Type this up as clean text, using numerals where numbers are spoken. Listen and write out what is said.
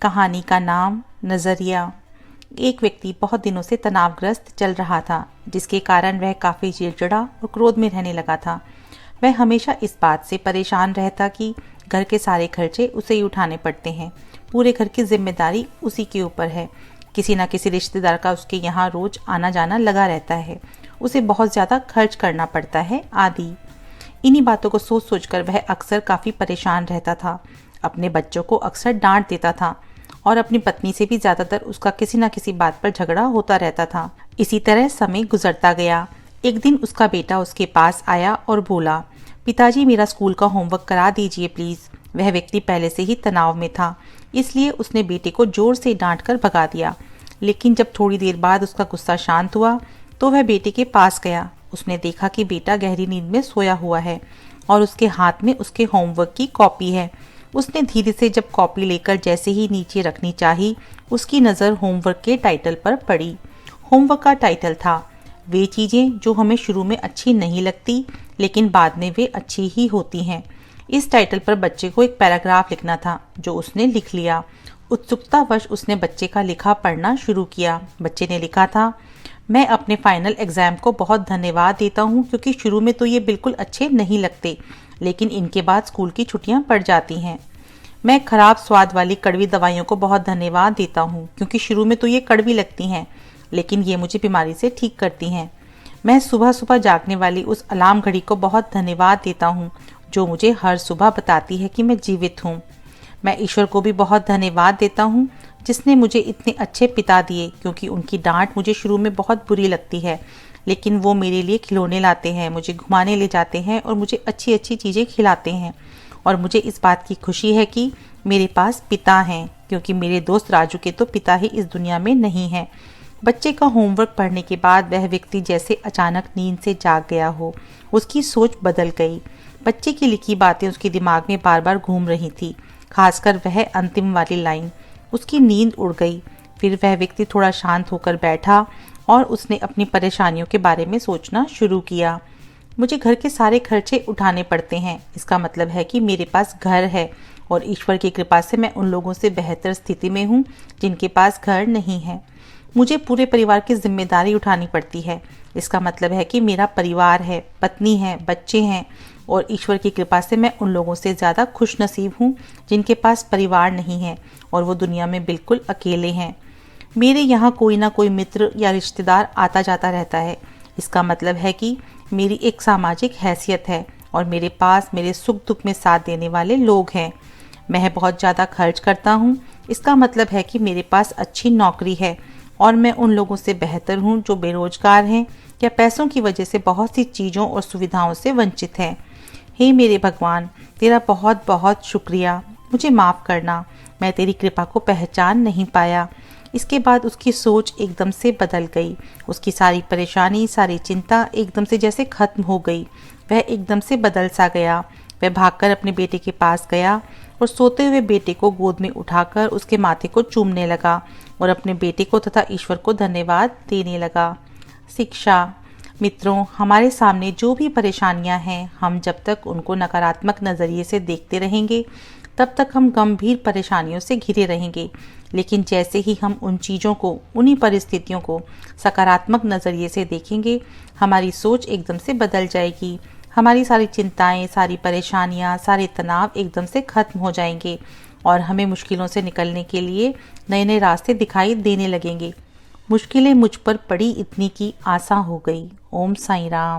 कहानी का नाम नज़रिया। एक व्यक्ति बहुत दिनों से तनावग्रस्त चल रहा था, जिसके कारण वह काफ़ी चिड़चिड़ा और क्रोध में रहने लगा था। वह हमेशा इस बात से परेशान रहता कि घर के सारे खर्चे उसे ही उठाने पड़ते हैं। पूरे घर की जिम्मेदारी उसी के ऊपर है। किसी न किसी रिश्तेदार का उसके यहाँ रोज आना जाना लगा रहता है। उसे बहुत ज़्यादा खर्च करना पड़ता है आदि। इन्हीं बातों को सोच सोचकर वह अक्सर काफ़ी परेशान रहता था। अपने बच्चों को अक्सर डांट देता था और अपनी पत्नी से भी ज़्यादातर उसका किसी न किसी बात पर झगड़ा होता रहता था। इसी तरह समय गुजरता गया। एक दिन उसका बेटा उसके पास आया और बोला, पिताजी मेरा स्कूल का होमवर्क करा दीजिए प्लीज़। वह व्यक्ति पहले से ही तनाव में था, इसलिए उसने बेटे को जोर से डांट कर भगा दिया। लेकिन जब थोड़ी देर बाद उसका गुस्सा शांत हुआ तो वह बेटे के पास गया। उसने देखा कि बेटा गहरी नींद में सोया हुआ है और उसके हाथ में उसके होमवर्क की कॉपी है। उसने धीरे से जब कॉपी लेकर जैसे ही नीचे रखनी चाही, उसकी नज़र होमवर्क के टाइटल पर पड़ी। होमवर्क का टाइटल था, वे चीज़ें जो हमें शुरू में अच्छी नहीं लगती लेकिन बाद में वे अच्छी ही होती हैं। इस टाइटल पर बच्चे को एक पैराग्राफ लिखना था, जो उसने लिख लिया। उत्सुकतावश उसने बच्चे का लिखा पढ़ना शुरू किया। बच्चे ने लिखा था, मैं अपने फाइनल एग्ज़ाम को बहुत धन्यवाद देता हूँ, क्योंकि शुरू में तो ये बिल्कुल अच्छे नहीं लगते, लेकिन इनके बाद स्कूल की छुट्टियाँ पड़ जाती हैं। मैं खराब स्वाद वाली कड़वी दवाइयों को बहुत धन्यवाद देता हूँ, क्योंकि शुरू में तो ये कड़वी लगती हैं, लेकिन ये मुझे बीमारी से ठीक करती हैं। मैं सुबह सुबह जागने वाली उस अलार्म घड़ी को बहुत धन्यवाद देता हूँ, जो मुझे हर सुबह बताती है कि मैं जीवित हूँ। मैं ईश्वर को भी बहुत धन्यवाद देता हूँ, जिसने मुझे इतने अच्छे पिता दिए, क्योंकि उनकी डांट मुझे शुरू में बहुत बुरी लगती है, लेकिन वो मेरे लिए खिलौने लाते हैं, मुझे घुमाने ले जाते हैं और मुझे अच्छी अच्छी चीज़ें खिलाते हैं। और मुझे इस बात की खुशी है कि मेरे पास पिता हैं, क्योंकि मेरे दोस्त राजू के तो पिता ही इस दुनिया में नहीं हैं। बच्चे का होमवर्क पढ़ने के बाद वह व्यक्ति जैसे अचानक नींद से जाग गया हो। उसकी सोच बदल गई। बच्चे की लिखी बातें उसके दिमाग में बार बार घूम रही थी, खासकर वह अंतिम वाली लाइन। उसकी नींद उड़ गई। फिर वह व्यक्ति थोड़ा शांत होकर बैठा और उसने अपनी परेशानियों के बारे में सोचना शुरू किया। मुझे घर के सारे खर्चे उठाने पड़ते हैं। इसका मतलब है कि मेरे पास घर है और ईश्वर की कृपा से मैं उन लोगों से बेहतर स्थिति में हूँ जिनके पास घर नहीं है। मुझे पूरे परिवार की जिम्मेदारी उठानी पड़ती है। इसका मतलब है कि मेरा परिवार है, पत्नी है, बच्चे हैं, और ईश्वर की कृपा से मैं उन लोगों से ज़्यादा खुश नसीब हूँ जिनके पास परिवार नहीं है और वो दुनिया में बिल्कुल अकेले हैं। मेरे यहाँ कोई ना कोई मित्र या रिश्तेदार आता जाता रहता है। इसका मतलब है कि मेरी एक सामाजिक हैसियत है और मेरे पास मेरे सुख दुख में साथ देने वाले लोग हैं। मैं बहुत ज़्यादा खर्च करता हूँ। इसका मतलब है कि मेरे पास अच्छी नौकरी है और मैं उन लोगों से बेहतर हूँ जो बेरोजगार हैं या पैसों की वजह से बहुत सी चीज़ों और सुविधाओं से वंचित हैं। हे मेरे भगवान, तेरा बहुत बहुत शुक्रिया। मुझे माफ़ करना, मैं तेरी कृपा को पहचान नहीं पाया। इसके बाद उसकी सोच एकदम से बदल गई। उसकी सारी परेशानी, सारी चिंता एकदम से जैसे खत्म हो गई। वह एकदम से बदल सा गया। वह भागकर अपने बेटे के पास गया और सोते हुए बेटे को गोद में उठाकर उसके माथे को चूमने लगा और अपने बेटे को तथा ईश्वर को धन्यवाद देने लगा। शिक्षा। मित्रों, हमारे सामने जो भी परेशानियां हैं, हम जब तक उनको नकारात्मक नज़रिए से देखते रहेंगे तब तक हम गंभीर परेशानियों से घिरे रहेंगे। लेकिन जैसे ही हम उन चीज़ों को, उन्हीं परिस्थितियों को सकारात्मक नज़रिए से देखेंगे, हमारी सोच एकदम से बदल जाएगी। हमारी सारी चिंताएं, सारी परेशानियां, सारे तनाव एकदम से खत्म हो जाएंगे और हमें मुश्किलों से निकलने के लिए नए नए रास्ते दिखाई देने लगेंगे। मुश्किलें मुझ पर पड़ी इतनी की आसा हो गई। ओम साईं राम।